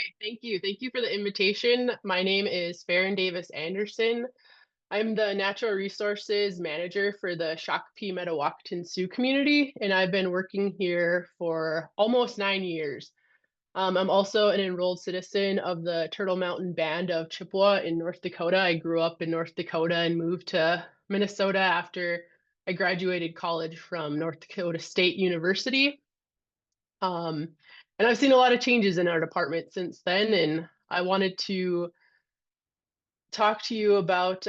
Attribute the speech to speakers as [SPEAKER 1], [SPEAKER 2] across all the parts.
[SPEAKER 1] Okay, thank you. Thank you for the invitation. My name is Ferin Davis Anderson. I'm the Natural Resources Manager for the Shakopee Mdewakanton Sioux community, and I've been working here for almost 9 years. I'm also an enrolled citizen of the Turtle Mountain Band of Chippewa in North Dakota. I grew up in North Dakota and moved to Minnesota after I graduated college from North Dakota State University. Um, and I've seen a lot of changes in our department since then, and I wanted to talk to you about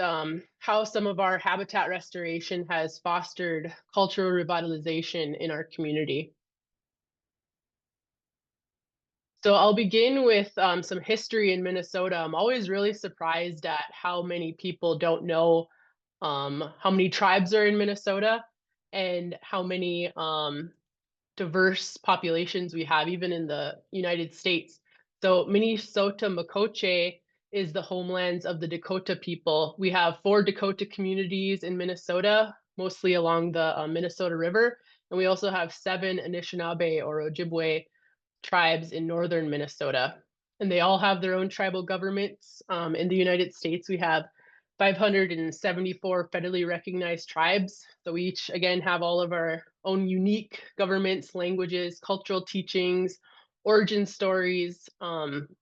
[SPEAKER 1] how some of our habitat restoration has fostered cultural revitalization in our community. So I'll begin with some history in Minnesota. I'm always really surprised at how many people don't know how many tribes are in Minnesota and how many diverse populations we have, even in the United States. So Minnesota Makoche is the homelands of the Dakota people. We have 4 Dakota communities in Minnesota, mostly along the Minnesota River. And we also have 7 Anishinaabe or Ojibwe tribes in northern Minnesota. And they all have their own tribal governments. In the United States, we have 574 federally recognized tribes. So we each, again, have all of our own unique governments, languages, cultural teachings, origin stories.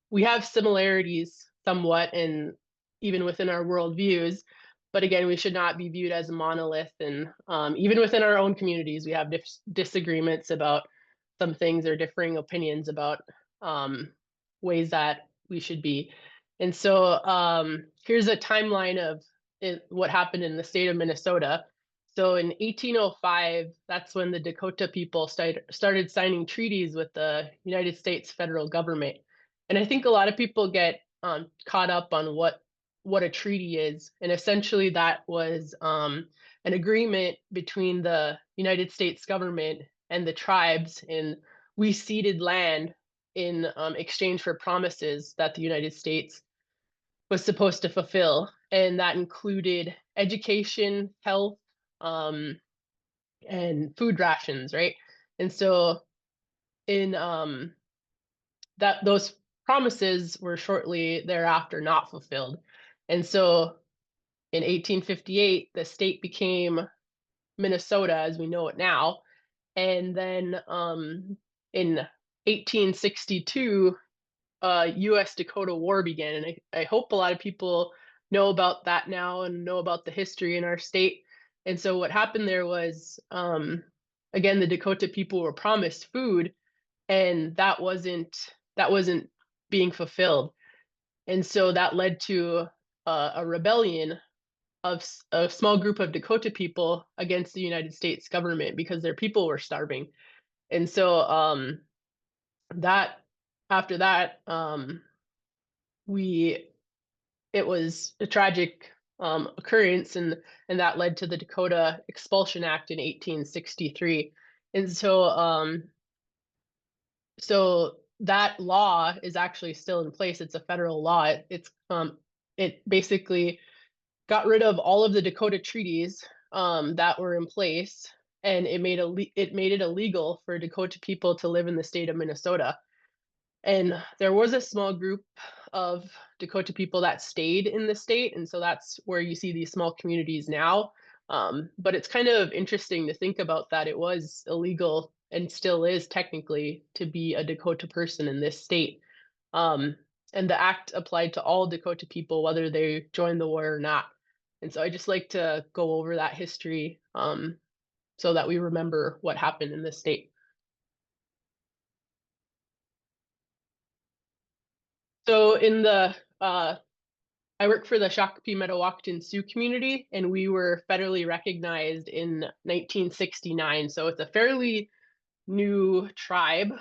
[SPEAKER 1] We have similarities somewhat, and even within our worldviews. But again, we should not be viewed as a monolith. And even within our own communities, we have disagreements about some things or differing opinions about um, ways that we should be. And so here's a timeline of what happened in the state of Minnesota. So in 1805, that's when the Dakota people started signing treaties with the United States federal government. And I think a lot of people get caught up on what a treaty is. And essentially that was an agreement between the United States government and the tribes, and we ceded land in exchange for promises that the United States was supposed to fulfill, and that included education, health, um, and food rations, right? And so, in that those promises were shortly thereafter not fulfilled, and so in 1858, the state became Minnesota as we know it now, and then in 1862, U.S. Dakota War began, and I hope a lot of people know about that now and know about the history in our state. And so what happened there was, again, the Dakota people were promised food, and that wasn't being fulfilled, and so that led to a rebellion of a small group of Dakota people against the United States government because their people were starving. And so that after that, we it was a tragic occurrence, and that led to the Dakota Expulsion Act in 1863. And so that law is actually still in place. It's a federal law. It basically got rid of all of the Dakota treaties that were in place, and it made it illegal for Dakota people to live in the state of Minnesota. And there was a small group of Dakota people that stayed in the state, and so that's where you see these small communities now. But it's kind of interesting to think about that it was illegal and still is technically to be a Dakota person in this state. Um, and the act applied to all Dakota people, whether they joined the war or not. And so I just like to go over that history so that we remember what happened in this state. So in the I work for the Shakopee Mdewakanton Sioux community, and we were federally recognized in 1969. So it's a fairly new tribe.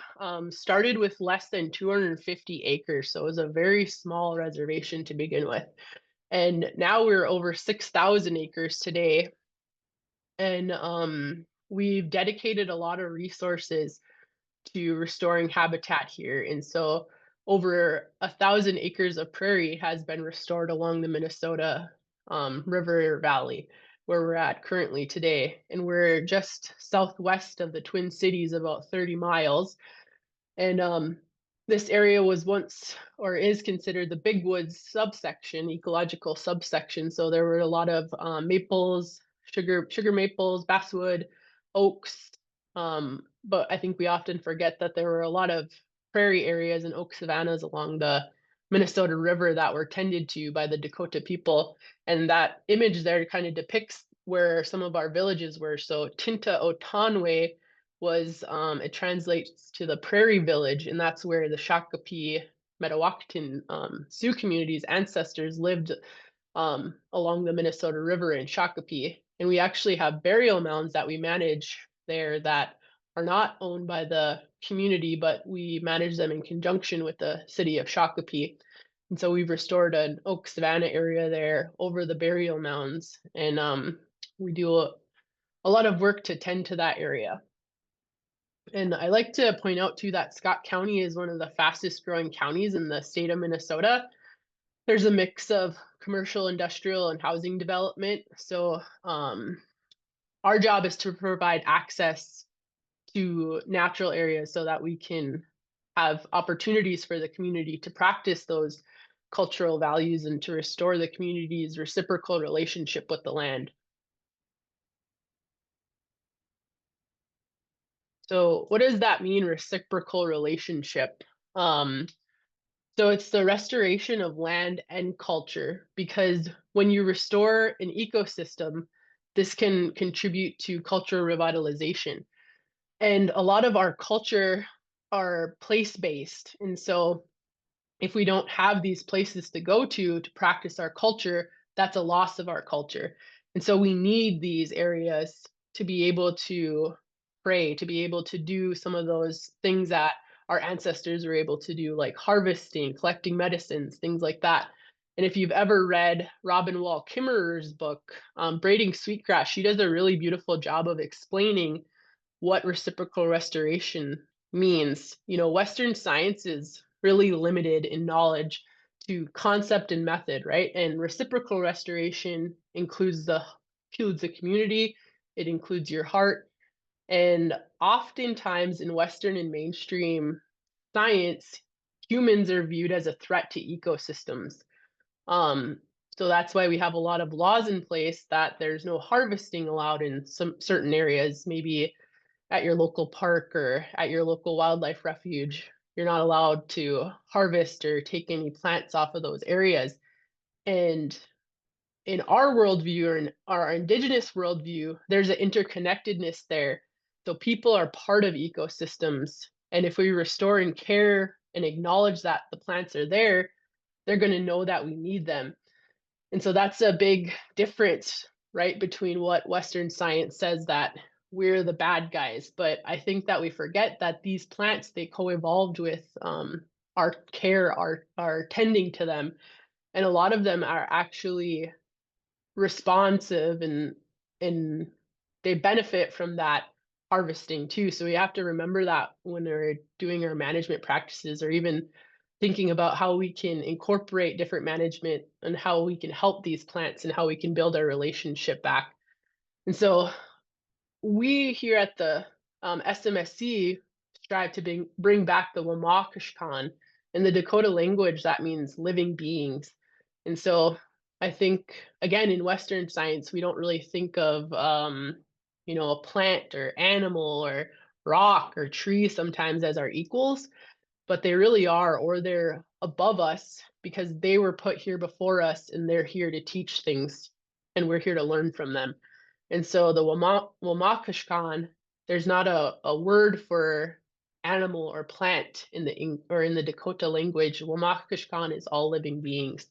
[SPEAKER 1] Started with less than 250 acres, so it was a very small reservation to begin with. And now we're over 6,000 acres today, and we've dedicated a lot of resources to restoring habitat here. And so over 1,000 acres of prairie has been restored along the Minnesota River Valley, where we're at currently today. And we're just southwest of the Twin Cities, about 30 miles. And This area was once or is considered the Big Woods subsection, ecological subsection. So there were a lot of maples, sugar maples, basswood, oaks. But I think we often forget that there were a lot of prairie areas and oak savannas along the Minnesota River that were tended to by the Dakota people. And that image there kind of depicts where some of our villages were. So Tinta Otonwe was it translates to the prairie village, and that's where the Shakopee Mdewakanton Sioux community's ancestors lived along the Minnesota River in Shakopee. And we actually have burial mounds that we manage there that are not owned by the community, but we manage them in conjunction with the city of Shakopee. And so we've restored an oak savanna area there over the burial mounds, and we do a lot of work to tend to that area. And I like to point out too that Scott County is one of the fastest growing counties in the state of Minnesota. There's a mix of commercial, industrial, and housing development. So our job is to provide access to natural areas so that we can have opportunities for the community to practice those cultural values and to restore the community's reciprocal relationship with the land. So what does that mean, reciprocal relationship? Um, So it's the restoration of land and culture, because when you restore an ecosystem, this can contribute to cultural revitalization. And a lot of our culture are place-based. And so if we don't have these places to go to practice our culture, that's a loss of our culture. And so we need these areas to be able to pray, to be able to do some of those things that our ancestors were able to do, like harvesting, collecting medicines, things like that. And if you've ever read Robin Wall Kimmerer's book, Braiding Sweetgrass, she does a really beautiful job of explaining what reciprocal restoration means. Western science is really limited in knowledge to concept and method, right? And reciprocal restoration includes the community, it includes your heart. And oftentimes in Western and mainstream science, humans are viewed as a threat to ecosystems. Um, so that's why we have a lot of laws in place that there's no harvesting allowed in some certain areas, maybe at your local park or at your local wildlife refuge. You're not allowed to harvest or take any plants off of those areas. And in our worldview, or in our indigenous worldview, there's an interconnectedness there. So people are part of ecosystems. And if we restore and care and acknowledge that the plants are there, they're going to know that we need them. And so that's a big difference, right, between what Western science says that we're the bad guys. But I think that we forget that these plants, they co-evolved with our care, our tending to them. And a lot of them are actually responsive, and they benefit from that harvesting too. So we have to remember that when we're doing our management practices, or even thinking about how we can incorporate different management and how we can help these plants and how we can build our relationship back. And so we here at the SMSC strive to bring back the Wamakashkan. In the Dakota language, that means living beings. And so I think, again, in Western science, we don't really think of, a plant or animal or rock or tree sometimes as our equals, but they really are, or they're above us because they were put here before us and they're here to teach things and we're here to learn from them. And so the Wamakashkan, there's not a word for animal or plant in the Dakota language. Wamakashkan is all living beings.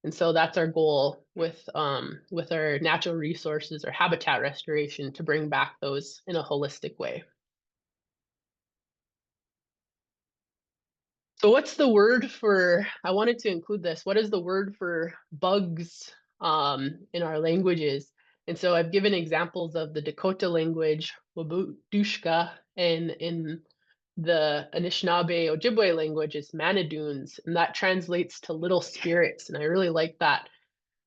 [SPEAKER 1] And so that's our goal with our natural resources or habitat restoration, to bring back those in a holistic way. So what's the word for, I wanted to include this, what is the word for bugs in our languages? And so I've given examples of the Dakota language, Wabudushka, and in the Anishinaabe Ojibwe language, it's Manadoons, and that translates to little spirits. And I really like that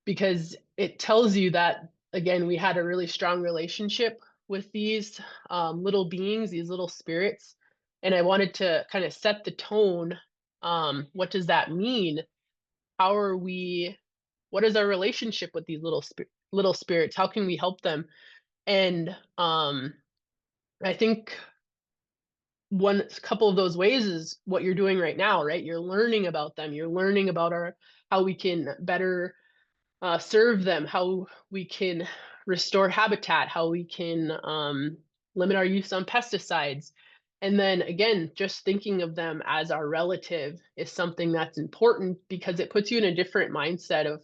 [SPEAKER 1] because it tells you that, again, we had a really strong relationship with these little beings, these little spirits. And I wanted to kind of set the tone What does that mean? How are we what is our relationship with these little spirits? How can we help them? And I think one couple of those ways is what you're doing right now, right? You're learning about them. You're learning about our how we can better serve them, how we can restore habitat, how we can limit our use on pesticides. And then again, just thinking of them as our relative is something that's important because it puts you in a different mindset of,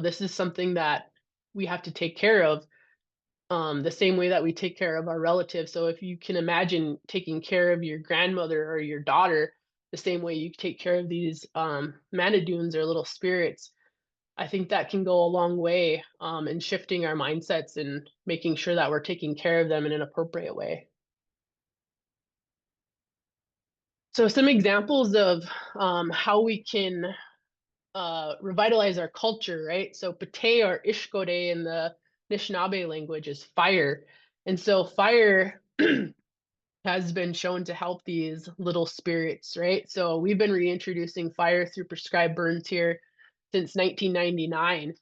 [SPEAKER 1] this is something that we have to take care of, the same way that we take care of our relatives. So if you can imagine taking care of your grandmother or your daughter the same way you take care of these manadoons or little spirits, I think that can go a long way in shifting our mindsets and making sure that we're taking care of them in an appropriate way. So some examples of how we can revitalize our culture, right? So pate or ishkode in the Anishinaabe language is fire. And so fire has been shown to help these little spirits, right? So we've been reintroducing fire through prescribed burns here since 1999.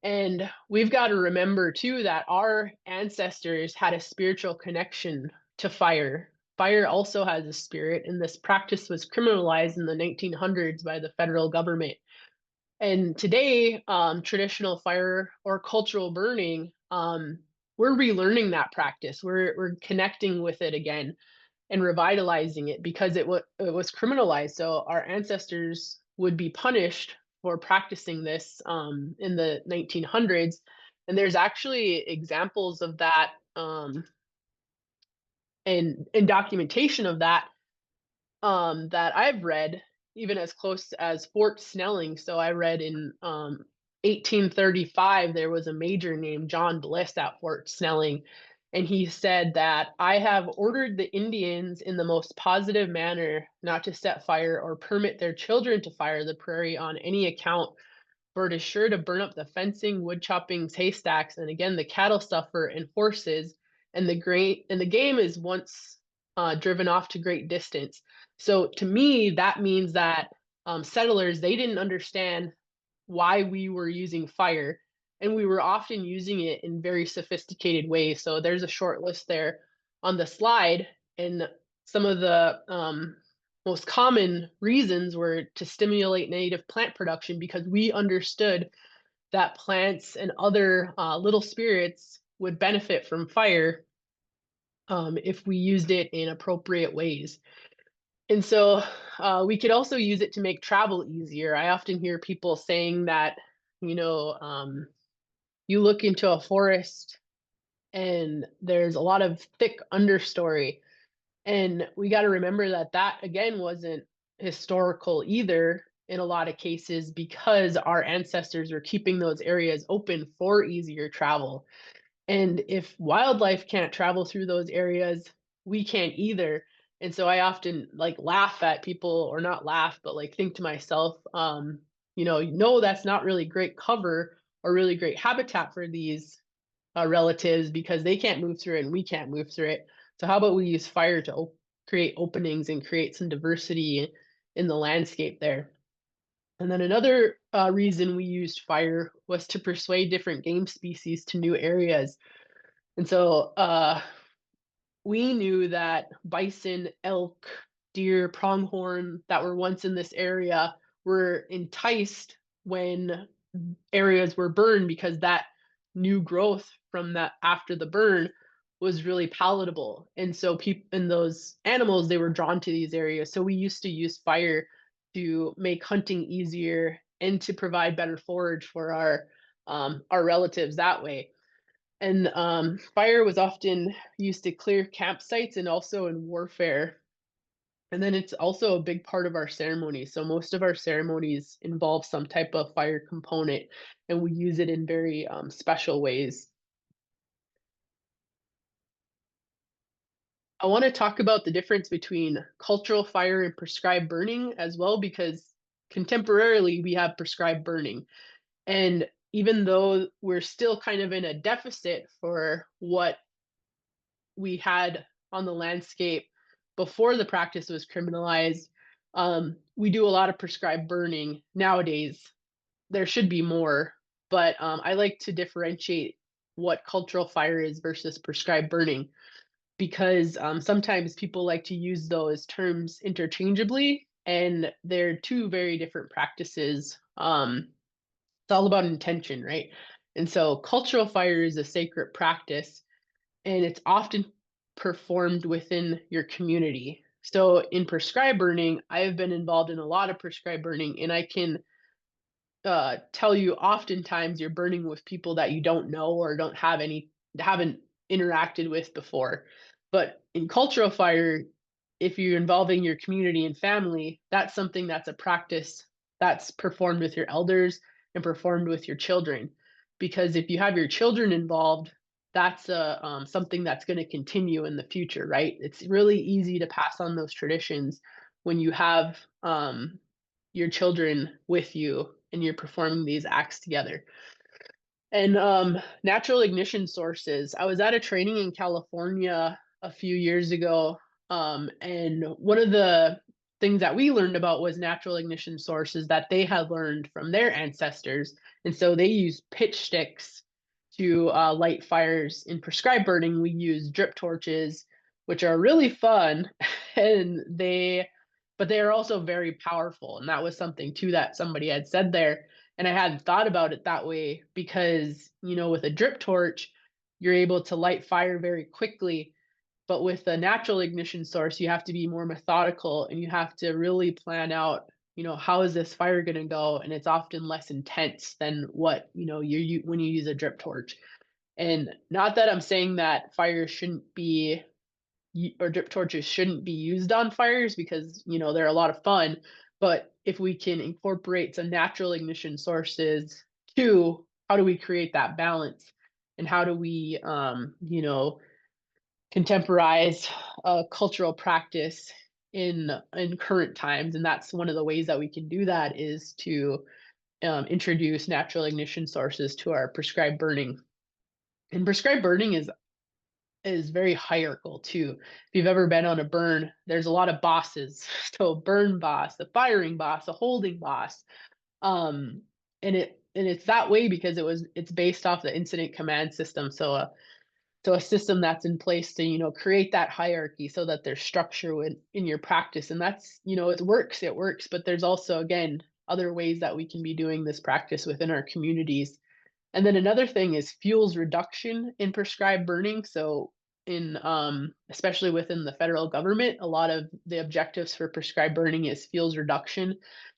[SPEAKER 1] And we've got to remember too that our ancestors had a spiritual connection to fire. Fire also has a spirit, and this practice was criminalized in the 1900s by the federal government. And today, traditional fire or cultural burning, we're relearning that practice. We're connecting with it again and revitalizing it because it was criminalized. So our ancestors would be punished for practicing this in the 1900s, and there's actually examples of that and documentation of that that I've read, even as close as Fort Snelling. So I read in 1835, there was a major named John Bliss at Fort Snelling. And he said that I have ordered the Indians in the most positive manner not to set fire or permit their children to fire the prairie on any account, for it is sure to burn up the fencing, wood choppings, haystacks, and again the cattle suffer and horses, and the game is once driven off to great distance. So to me, that means that settlers they didn't understand why we were using fire, and we were often using it in very sophisticated ways. So there's a short list there on the slide, and some of the most common reasons were to stimulate native plant production because we understood that plants and other little spirits would benefit from fire if we used it in appropriate ways. And so we could also use it to make travel easier. I often hear people saying that, you know, um, you look into a forest and there's a lot of thick understory. And we got to remember that that, again, wasn't historical either in a lot of cases because our ancestors were keeping those areas open for easier travel. And if wildlife can't travel through those areas, we can't either. And so I often like laugh at people, or not laugh, but like think to myself, no, that's not really great cover or really great habitat for these relatives because they can't move through it and we can't move through it. So how about we use fire to create openings and create some diversity in the landscape there? And then another reason we used fire was to persuade different game species to new areas. And so we knew that bison, elk, deer, pronghorn that were once in this area were enticed when areas were burned because that new growth from that after the burn was really palatable. And so people and those animals they were drawn to these areas. So we used to use fire to make hunting easier and to provide better forage for our relatives that way. And fire was often used to clear campsites and also in warfare. And then it's also a big part of our ceremonies. So most of our ceremonies involve some type of fire component, and we use it in very special ways. I want to talk about the difference between cultural fire and prescribed burning as well, because contemporarily we have prescribed burning. And even though we're still kind of in a deficit for what we had on the landscape before the practice was criminalized, we do a lot of prescribed burning nowadays. There should be more, but I like to differentiate what cultural fire is versus prescribed burning because sometimes people like to use those terms interchangeably, and they're two very different practices. It's all about intention, right? And so, cultural fire is a sacred practice, and it's often performed within your community. So, in prescribed burning, I have been involved in a lot of prescribed burning, and I can tell you oftentimes you're burning with people that you don't know or haven't interacted with before. But in cultural fire, if you're involving your community and family, that's something that's a practice that's performed with your elders and performed with your children. Because if you have your children involved, that's something that's going to continue in the future, right? It's really easy to pass on those traditions when you have your children with you and you're performing these acts together. And natural ignition sources. I was at a training in California a few years ago, and one of the things that we learned about was natural ignition sources that they had learned from their ancestors. And so they use pitch sticks to light fires. In prescribed burning, we use drip torches, which are really fun, and but they are also very powerful. And that was something too that somebody had said there. And I hadn't thought about it that way because, with a drip torch, you're able to light fire very quickly. But with a natural ignition source, you have to be more methodical and you have to really plan out, how is this fire going to go? And it's often less intense than what, when you use a drip torch. And not that I'm saying that fire shouldn't be or drip torches shouldn't be used on fires because they're a lot of fun, but if we can incorporate some natural ignition sources too, how do we create that balance, and how do we contemporize cultural practice in current times? And that's one of the ways that we can do that is to introduce natural ignition sources to our prescribed burning. And prescribed burning is very hierarchical too. If you've ever been on a burn, there's a lot of bosses. So burn boss, the firing boss, the holding boss. Um, and it's that way because it's based off the incident command system. So a system that's in place to create that hierarchy so that there's structure in your practice. And that's it works. But there's also again other ways that we can be doing this practice within our communities. And then another thing is fuels reduction in prescribed burning. So in especially within the federal government, a lot of the objectives for prescribed burning is fuels reduction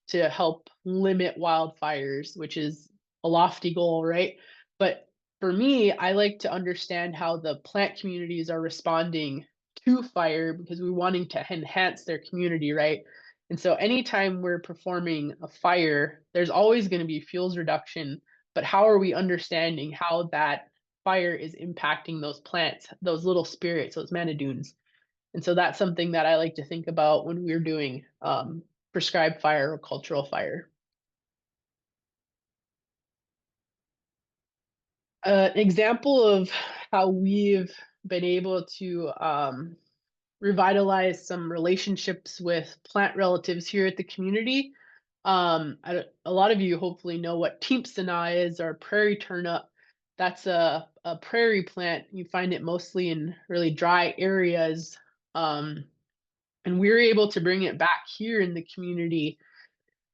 [SPEAKER 1] to help limit wildfires, which is a lofty goal, right? But for me, I like to understand how the plant communities are responding to fire because we're wanting to enhance their community, right? And so anytime we're performing a fire, there's always going to be fuels reduction, but how are we understanding how that fire is impacting those plants, those little spirits, those manadoons? And so that's something that I like to think about when we're doing prescribed fire or cultural fire. Example of how we've been able to revitalize some relationships with plant relatives here at the community. A lot of you hopefully know what teepsana is, or prairie turnip. That's a prairie plant. You find it mostly in really dry areas. And we're able to bring it back here in the community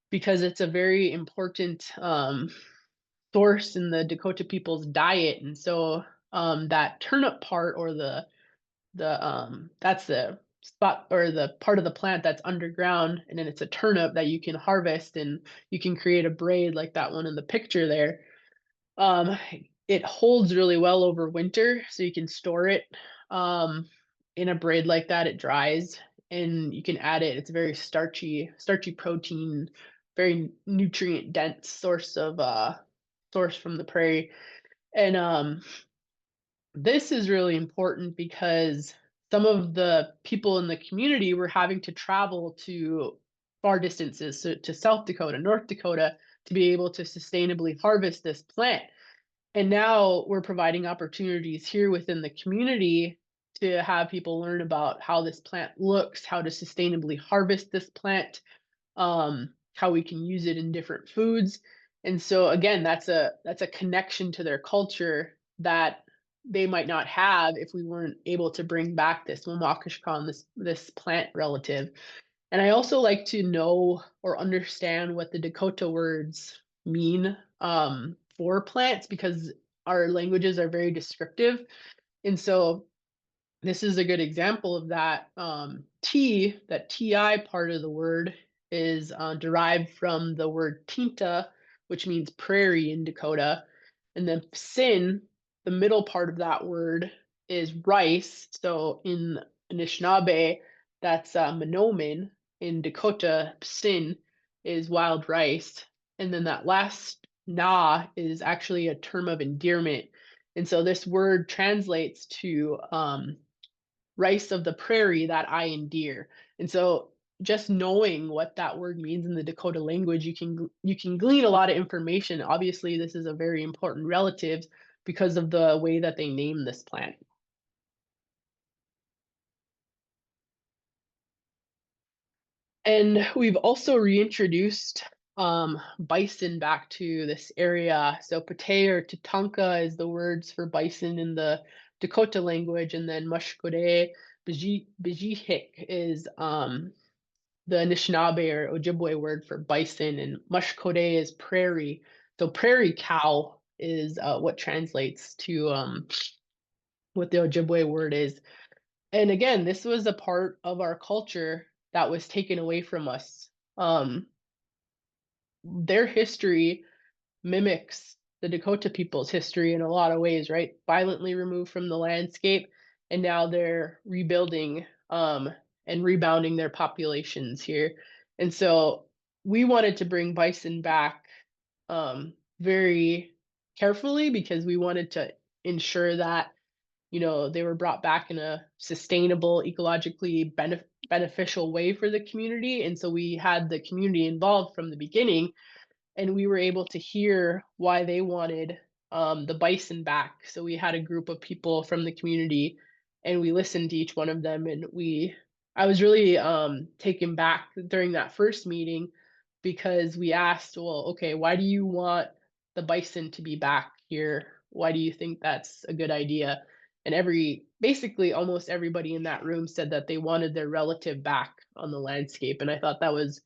[SPEAKER 1] because it's a very important source in the Dakota people's diet. And so that turnip part, or that's the spot or the part of the plant that's underground, and then it's a turnip that you can harvest and you can create a braid like that one in the picture there. um it holds really well over winter, so you can store it um in a braid like that. It dries and you can add it. It's a very starchy protein, very nutrient dense source from the prairie. And this is really important because some of the people in the community were having to travel to far distances, so to South Dakota, North Dakota, to be able to sustainably harvest this plant. And now we're providing opportunities here within the community to have people learn about how this plant looks, how to sustainably harvest this plant, how we can use it in different foods. And so again, that's a connection to their culture that they might not have if we weren't able to bring back this Mdewakanton, this plant relative. And I also like to know or understand what the Dakota words mean for plants because our languages are very descriptive. And so this is a good example of that. That TI part of the word is derived from the word tinta, which means prairie in Dakota. And then sin, the middle part of that word, is rice. So in Anishinaabe, that's Monoman. In Dakota, sin is wild rice. And then that last na is actually a term of endearment. And so this word translates to rice of the prairie that I endear. And so just knowing what that word means in the Dakota language, you can glean a lot of information. Obviously, this is a very important relative because of the way that they name this plant. And we've also reintroduced bison back to this area. So pate or tatanka is the words for bison in the Dakota language, and then mushkode bijihik is the Anishinaabe or Ojibwe word for bison, and mushkode is prairie. So prairie cow is what translates to what the Ojibwe word is. And again, this was a part of our culture that was taken away from us. Um, their history mimics the Dakota people's history in a lot of ways, right? Violently removed from the landscape, and now they're rebuilding and rebounding their populations here. And so we wanted to bring bison back very carefully because we wanted to ensure that they were brought back in a sustainable, ecologically beneficial way for the community. And so we had the community involved from the beginning, and we were able to hear why they wanted the bison back. So we had a group of people from the community, and we listened to each one of them. And I was really taken back during that first meeting because we asked, well, okay, why do you want the bison to be back here? Why do you think that's a good idea? And basically almost everybody in that room said that they wanted their relative back on the landscape. And I thought that was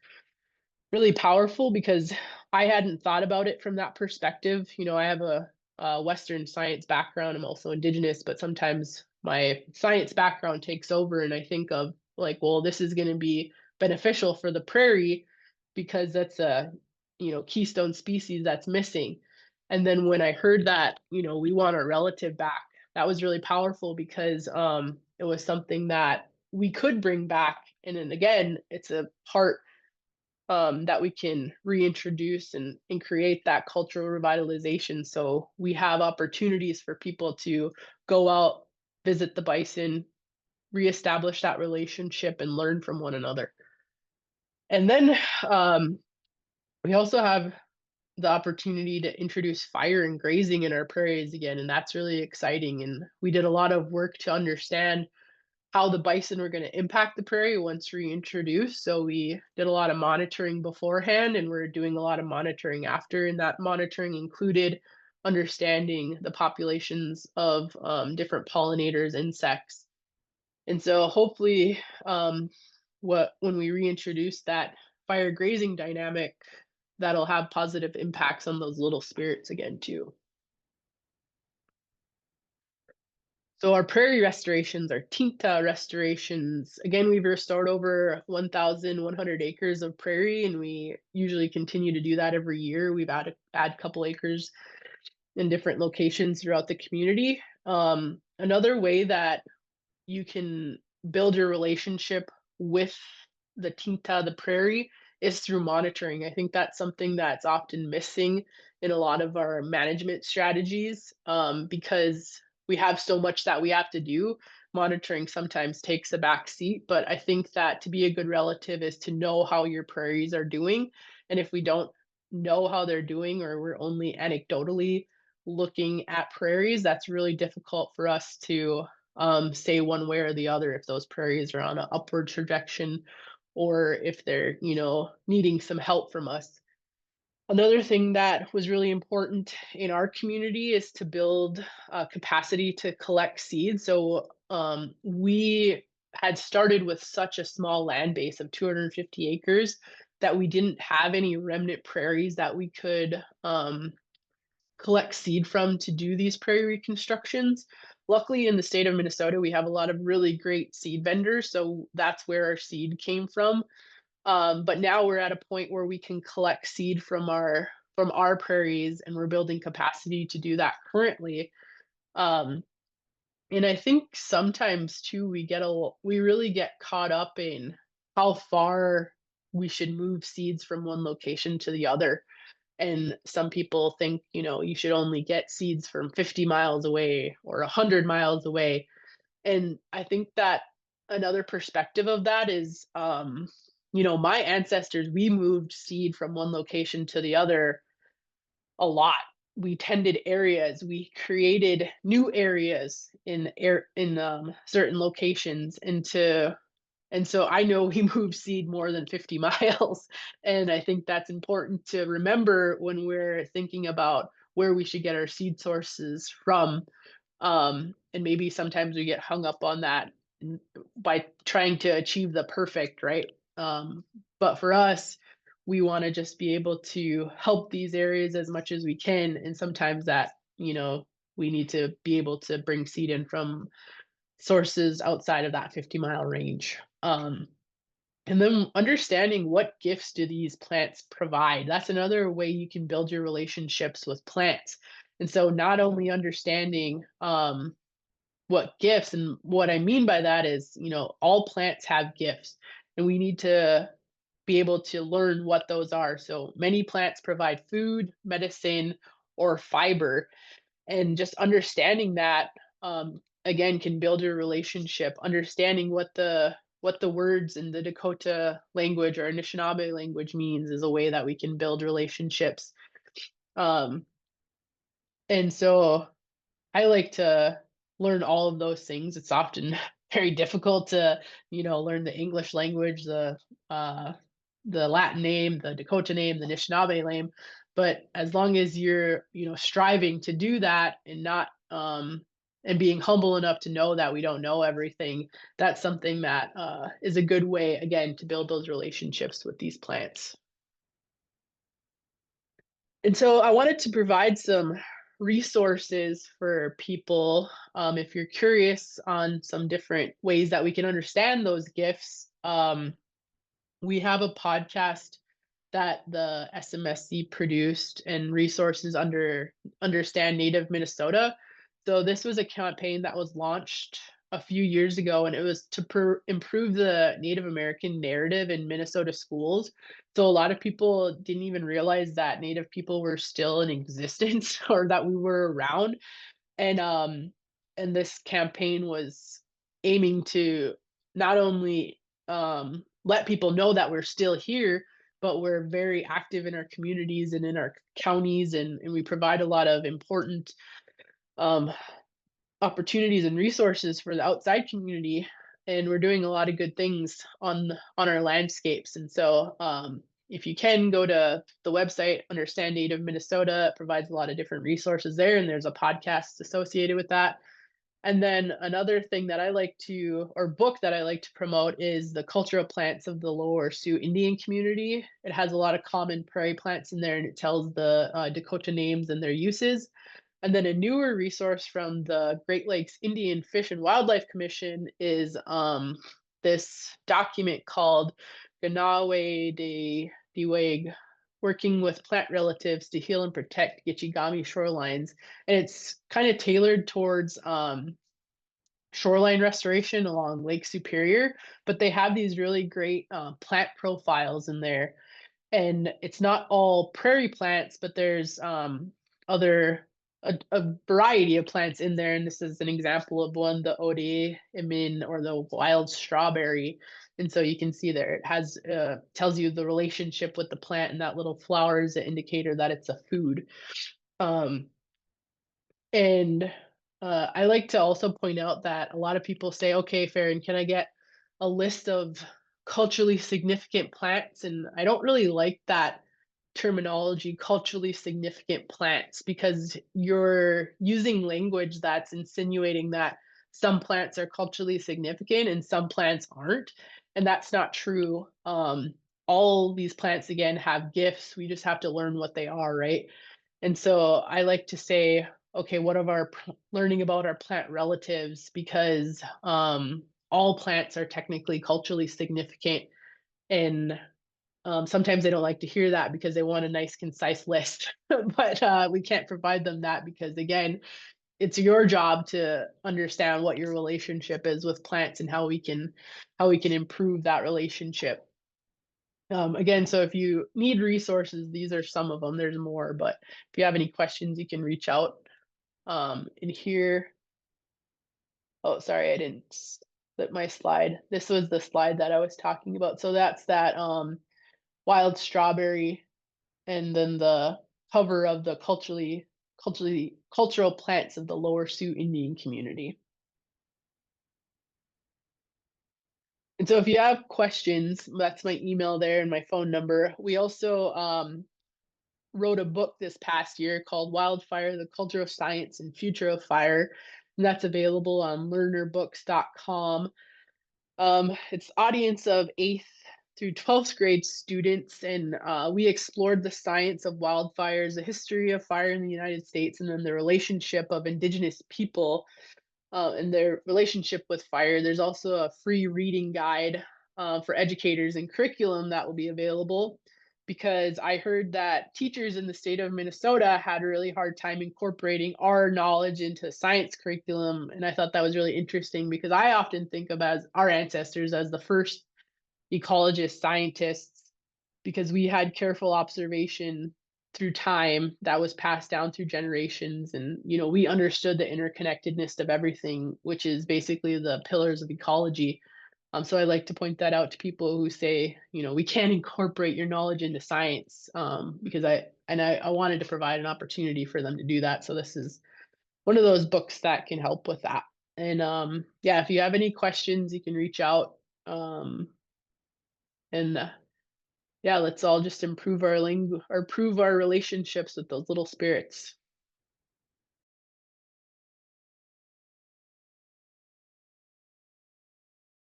[SPEAKER 1] really powerful because I hadn't thought about it from that perspective. I have a Western science background. I'm also Indigenous, but sometimes my science background takes over, and I think of like, well, this is going to be beneficial for the prairie because that's a keystone species that's missing. And then when I heard that, we want our relative back, that was really powerful because it was something that we could bring back. And then again, it's a part that we can reintroduce and create that cultural revitalization. So we have opportunities for people to go out, visit the bison, reestablish that relationship, and learn from one another. And then we also have the opportunity to introduce fire and grazing in our prairies again, and that's really exciting. And we did a lot of work to understand how the bison were going to impact the prairie once reintroduced. So we did a lot of monitoring beforehand, and we're doing a lot of monitoring after. And that monitoring included understanding the populations of different pollinators, insects. And so hopefully, when we reintroduce that fire grazing dynamic, that'll have positive impacts on those little spirits again too. So our prairie restorations, our tinta restorations, again, we've restored over 1,100 acres of prairie, and we usually continue to do that every year. We've add a couple acres in different locations throughout the community. Another way that you can build your relationship with the tinta, the prairie, is through monitoring. I think that's something that's often missing in a lot of our management strategies because we have so much that we have to do. Monitoring sometimes takes a back seat, but I think that to be a good relative is to know how your prairies are doing. And if we don't know how they're doing, or we're only anecdotally looking at prairies, that's really difficult for us to say one way or the other if those prairies are on an upward trajectory or if they're, needing some help from us. Another thing that was really important in our community is to build capacity to collect seeds. So we had started with such a small land base of 250 acres that we didn't have any remnant prairies that we could collect seed from to do these prairie reconstructions. Luckily, in the state of Minnesota, we have a lot of really great seed vendors, so that's where our seed came from. But now we're at a point where we can collect seed from our prairies, and we're building capacity to do that currently. Um, and I think sometimes too we really get caught up in how far we should move seeds from one location to the other. And some people think, you should only get seeds from 50 miles away or 100 miles away. And I think that another perspective of that is, my ancestors, we moved seed from one location to the other a lot. We tended areas, we created new areas in certain locations, and so I know we move seed more than 50 miles. And I think that's important to remember when we're thinking about where we should get our seed sources from. And maybe sometimes we get hung up on that by trying to achieve the perfect, right? But for us, we want to just be able to help these areas as much as we can. And sometimes that, we need to be able to bring seed in from sources outside of that 50-mile range. And then understanding what gifts do these plants provide. That's another way you can build your relationships with plants. And so not only understanding what gifts, and what I mean by that is, all plants have gifts, and we need to be able to learn what those are. So many plants provide food, medicine, or fiber, and just understanding that, again, can build your relationship. Understanding what the words in the Dakota language or Anishinaabe language means is a way that we can build relationships. Um, and so I like to learn all of those things. It's often very difficult to, learn the English language, uh, the Latin name, the Dakota name, the Anishinaabe name. But as long as you're, striving to do that, and not and being humble enough to know that we don't know everything, that's something that is a good way, again, to build those relationships with these plants. And so I wanted to provide some resources for people, if you're curious on some different ways that we can understand those gifts. We have a podcast that the SMSC produced, and resources under Understand Native Minnesota. So this was a campaign that was launched a few years ago, and it was to improve the Native American narrative in Minnesota schools. So a lot of people didn't even realize that Native people were still in existence or that we were around. And this campaign was aiming to not only let people know that we're still here, but we're very active in our communities and in our counties, and we provide a lot of important um, opportunities and resources for the outside community, and we're doing a lot of good things on our landscapes. And so if you can go to the website Understand Native Minnesota, it provides a lot of different resources there, and there's a podcast associated with that. And then another thing that I like to, or book that I like to promote, is The Culture of Plants of the Lower Sioux Indian Community. It has a lot of common prairie plants in there, and it tells the Dakota names and their uses. And then a newer resource from the Great Lakes Indian Fish and Wildlife Commission is this document called Ganawe de Diwag, Working with Plant Relatives to Heal and Protect Gitchigami Shorelines. And it's kind of tailored towards shoreline restoration along Lake Superior, but they have these really great plant profiles in there. And it's not all prairie plants, but there's other a variety of plants in there. And this is an example of one, the Ode Emin, or the wild strawberry. And so you can see there it has tells you the relationship with the plant, and that little flower is an indicator that it's a food. Um, and I like to also point out that a lot of people say, okay, Farron, can I get a list of culturally significant plants, and I don't really like that terminology, culturally significant plants, because you're using language that's insinuating that some plants are culturally significant and some plants aren't, and that's not true. All these plants again have gifts. We just have to learn what they are, right? And so I like to say, okay, what of our learning about our plant relatives, because all plants are technically culturally significant, and sometimes they don't like to hear that because they want a nice, concise list. But we can't provide them that because, again, it's your job to understand what your relationship is with plants and how we can improve that relationship. Again, so if you need resources, these are some of them. There's more, but if you have any questions, you can reach out. In here, oh, sorry, I didn't split my slide. This was the slide that I was talking about. So that's that wild strawberry, and then the cover of the cultural plants of the Lower Sioux Indian community. And so if you have questions, that's my email there and my phone number. We also wrote a book this past year called Wildfire: The Culture of Science and Future of Fire, and that's available on learnerbooks.com. It's audience of 8th through 12th grade students, and we explored the science of wildfires, the history of fire in the United States, and then the relationship of Indigenous people and their relationship with fire. There's also a free reading guide for educators and curriculum that will be available, because I heard that teachers in the state of Minnesota had a really hard time incorporating our knowledge into science curriculum. And I thought that was really interesting because I often think of as our ancestors as the first ecologists, scientists, because we had careful observation through time that was passed down through generations, and we understood the interconnectedness of everything, which is basically the pillars of ecology. So I like to point that out to people who say, we can't incorporate your knowledge into science, because I wanted to provide an opportunity for them to do that. So this is one of those books that can help with that. And yeah, if you have any questions, you can reach out. And yeah, let's all just improve our language or improve our relationships with those little spirits.